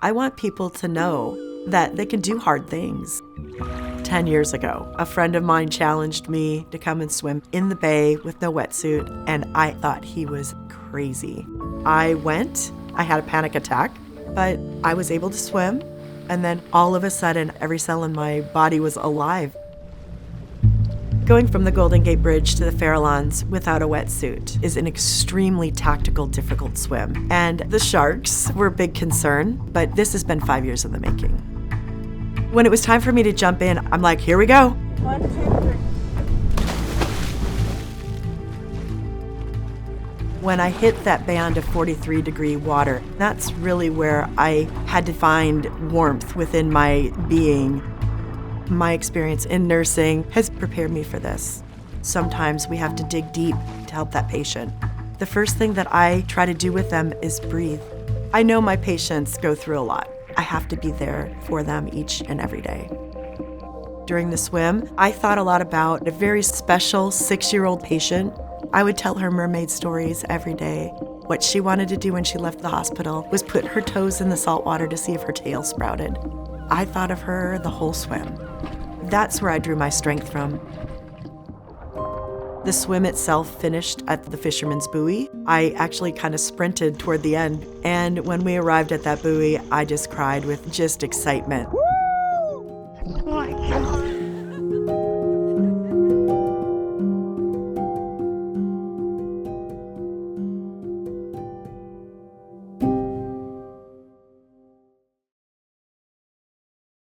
I want people to know that they can do hard things. 10 years ago, a friend of mine challenged me to come and swim in the bay with no wetsuit, and I thought he was crazy. I went, I had a panic attack, but I was able to swim, and then all of a sudden, every cell in my body was alive. Going from the Golden Gate Bridge to the Farallons without a wetsuit is an extremely tactical, difficult swim. And the sharks were a big concern, but this has been 5 years in the making. When it was time for me to jump in, I'm like, here we go. 1, 2, 3. When I hit that band of 43-degree water, that's really where I had to find warmth within my being. My experience in nursing has prepared me for this. Sometimes we have to dig deep to help that patient. The first thing that I try to do with them is breathe. I know my patients go through a lot. I have to be there for them each and every day. During the swim, I thought a lot about a very special 6-year-old patient. I would tell her mermaid stories every day. What she wanted to do when she left the hospital was put her toes in the salt water to see if her tail sprouted. I thought of her the whole swim. That's where I drew my strength from. The swim itself finished at the Fisherman's Buoy. I actually kind of sprinted toward the end, and when we arrived at that buoy, I just cried with just excitement.